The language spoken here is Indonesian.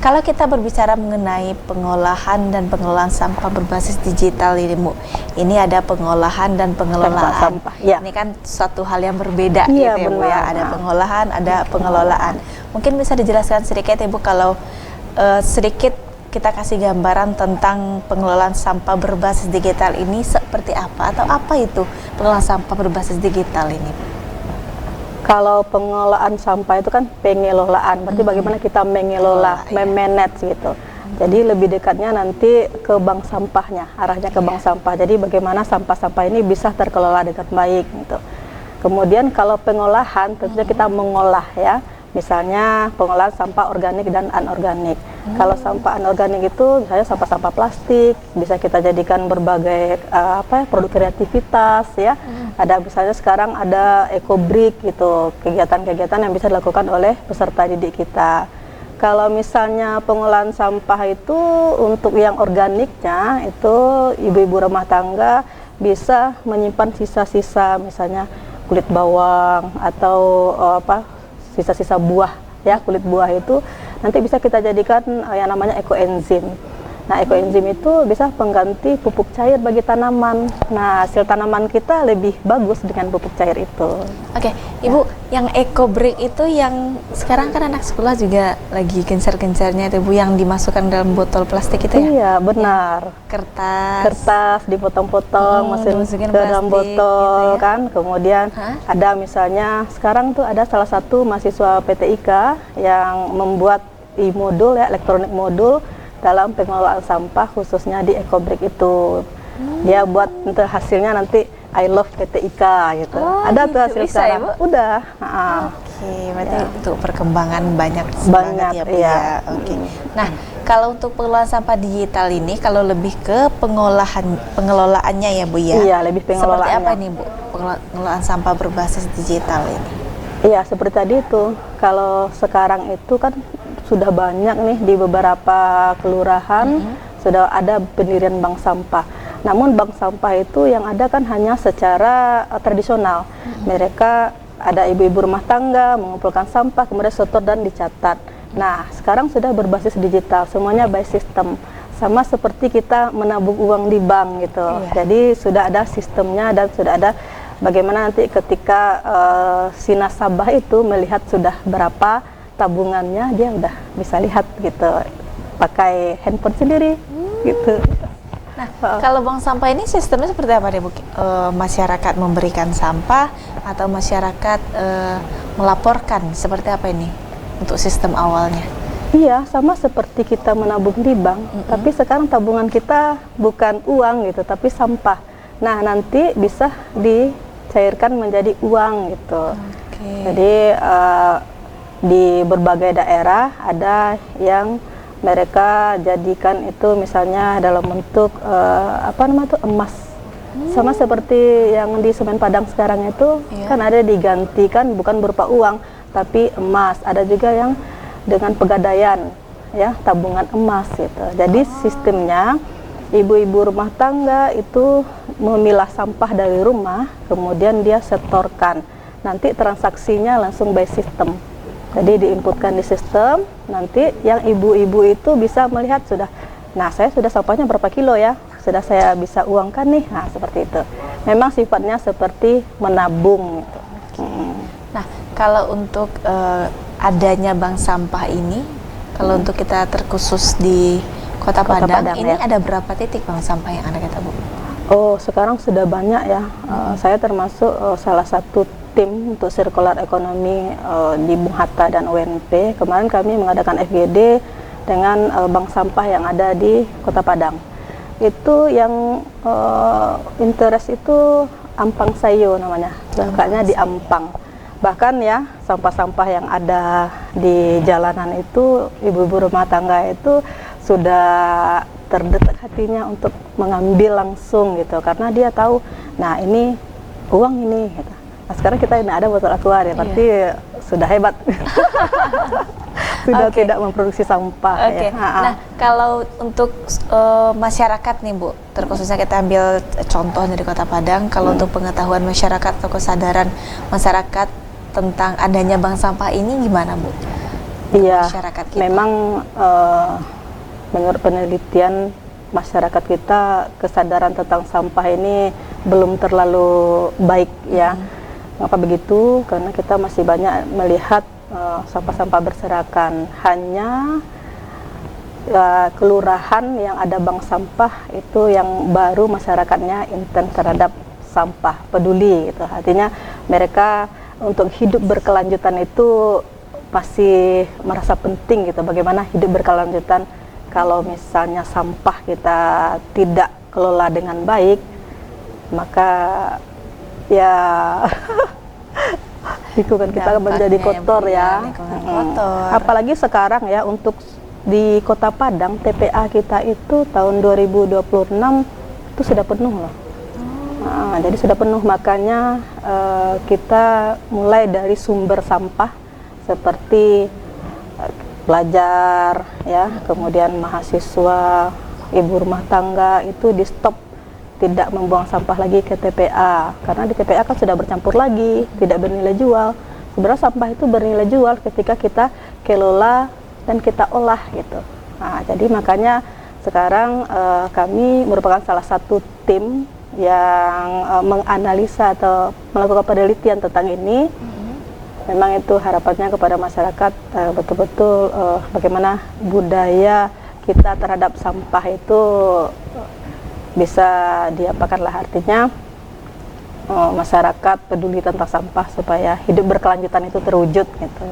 kalau kita berbicara mengenai pengolahan dan pengelolaan sampah berbasis digital ini, Bu, ini ada pengolahan dan pengelolaan. Sampah. Ya. Ini kan suatu hal yang berbeda, Iya, gitu ya, Bu, ya. Ada pengolahan, ada pengelolaan. Mungkin bisa dijelaskan sedikit, Ibu, kalau sedikit kita kasih gambaran tentang pengelolaan sampah berbasis digital ini seperti apa, atau apa itu pengelolaan sampah berbasis digital ini, Bu? Kalau pengelolaan sampah itu kan pengelolaan, berarti bagaimana kita mengelola, memanage gitu. Jadi lebih dekatnya nanti ke bank sampahnya, arahnya ke bank sampah. Jadi bagaimana sampah-sampah ini bisa terkelola dengan baik gitu. Kemudian kalau pengolahan tentunya kita mengolah ya. Misalnya pengolahan sampah organik dan anorganik. Kalau sampah anorganik itu misalnya sampah-sampah plastik, bisa kita jadikan berbagai produk kreativitas ya. Ada misalnya sekarang ada eco-brick gitu, kegiatan-kegiatan yang bisa dilakukan oleh peserta didik kita. Kalau misalnya pengolahan sampah itu untuk yang organiknya itu ibu-ibu rumah tangga bisa menyimpan sisa-sisa misalnya kulit bawang atau sisa-sisa buah ya, kulit buah itu nanti bisa kita jadikan yang namanya ekoenzim. Nah, ekoenzim itu bisa pengganti pupuk cair bagi tanaman. Nah, hasil tanaman kita lebih bagus dengan pupuk cair itu. Oke, Ibu, yang eco-brick itu yang sekarang kan anak sekolah juga lagi gencar-gencarnya itu, Bu, yang dimasukkan dalam botol plastik itu ya? Iya, benar. Kertas dipotong-potong, masukin ke dalam botol gitu ya? Kan. Kemudian ada misalnya sekarang tuh ada salah satu mahasiswa PTIK yang membuat e-modul ya, elektronik modul dalam pengelolaan sampah khususnya di eco-brick itu. Dia buat untuk hasilnya nanti I love PTIK gitu. Ada tuh hasil sekarang. Ya, udah. Oke, berarti untuk perkembangan banyak banget ya, Bu, ya. Oke. Nah, kalau untuk pengelolaan sampah digital ini, kalau lebih ke pengelolaannya ya, Bu, ya. Iya, lebih pengelolaannya. Seperti apa nih, Bu, pengelolaan sampah berbasis digital ini? Iya, seperti tadi itu. Kalau sekarang itu kan sudah banyak nih di beberapa kelurahan sudah ada pendirian bank sampah. Namun bank sampah itu yang ada kan hanya secara tradisional. Mereka ada ibu-ibu rumah tangga mengumpulkan sampah kemudian setor dan dicatat. Nah, sekarang sudah berbasis digital, semuanya by system. Sama seperti kita menabung uang di bank gitu. Jadi sudah ada sistemnya dan sudah ada bagaimana nanti ketika si nasabah itu melihat sudah berapa tabungannya, dia udah bisa lihat gitu pakai handphone sendiri gitu. Nah, kalau bank sampah ini sistemnya seperti apa deh, Bu? Masyarakat memberikan sampah atau masyarakat melaporkan, seperti apa ini untuk sistem awalnya? Iya, sama seperti kita menabung di bank, tapi sekarang tabungan kita bukan uang gitu, tapi sampah. Nah, nanti bisa dicairkan menjadi uang gitu. Jadi di berbagai daerah ada yang mereka jadikan itu misalnya dalam bentuk emas. Sama seperti yang di Semen Padang sekarang itu kan ada digantikan bukan berupa uang tapi emas. Ada juga yang dengan pegadaian ya, tabungan emas gitu. Jadi sistemnya ibu-ibu rumah tangga itu memilah sampah dari rumah, kemudian dia setorkan. Nanti transaksinya langsung by system. Jadi diinputkan di sistem, nanti yang ibu-ibu itu bisa melihat sudah, nah saya sudah sampahnya berapa kilo ya, sudah saya bisa uangkan nih, nah seperti itu. Memang sifatnya seperti menabung gitu. Nah, kalau untuk adanya bank sampah ini, kalau untuk kita terkhusus di Kota Padang ini ada berapa titik bank sampah yang ada kita, Bu? Oh, sekarang sudah banyak ya. Saya termasuk salah satu tim untuk sirkular ekonomi di Bung Hatta dan UNP. Kemarin kami mengadakan FGD dengan bank sampah yang ada di Kota Padang. Itu yang interest itu Ampang Sayo namanya, letaknya di Ampang. Bahkan ya sampah-sampah yang ada di jalanan itu ibu-ibu rumah tangga itu sudah terdetak hatinya untuk mengambil langsung gitu, karena dia tahu, nah ini uang ini gitu. Nah, sekarang kita ini ada botol aqua ya, berarti sudah hebat. Sudah tidak memproduksi sampah. Ya. Nah, kalau untuk masyarakat nih, Bu, terkhususnya kita ambil contoh dari Kota Padang, kalau untuk pengetahuan masyarakat atau kesadaran masyarakat tentang adanya bank sampah ini gimana, Bu? untuk Iya, masyarakat kita? memang menurut penelitian masyarakat kita kesadaran tentang sampah ini belum terlalu baik ya. Mengapa begitu? Karena kita masih banyak melihat sampah-sampah berserakan. Hanya kelurahan yang ada bank sampah itu yang baru masyarakatnya intens terhadap sampah, peduli gitu. Artinya mereka untuk hidup berkelanjutan itu masih merasa penting gitu. Bagaimana hidup berkelanjutan kalau misalnya sampah kita tidak kelola dengan baik, maka ya lingkungan kita menjadi kotor ya. Kotor. Apalagi sekarang ya, untuk di Kota Padang TPA kita itu tahun 2026 itu sudah penuh loh. Nah, jadi sudah penuh, makanya kita mulai dari sumber sampah seperti pelajar ya, kemudian mahasiswa, ibu rumah tangga itu di stop, tidak membuang sampah lagi ke TPA, karena di TPA kan sudah bercampur lagi, tidak bernilai jual. Sebenarnya sampah itu bernilai jual ketika kita kelola dan kita olah gitu. Nah, jadi makanya sekarang kami merupakan salah satu tim yang menganalisa atau melakukan penelitian tentang ini. Memang itu harapannya kepada masyarakat betul-betul bagaimana budaya kita terhadap sampah itu bisa diapakan lah, artinya masyarakat peduli tentang sampah supaya hidup berkelanjutan itu terwujud gitu.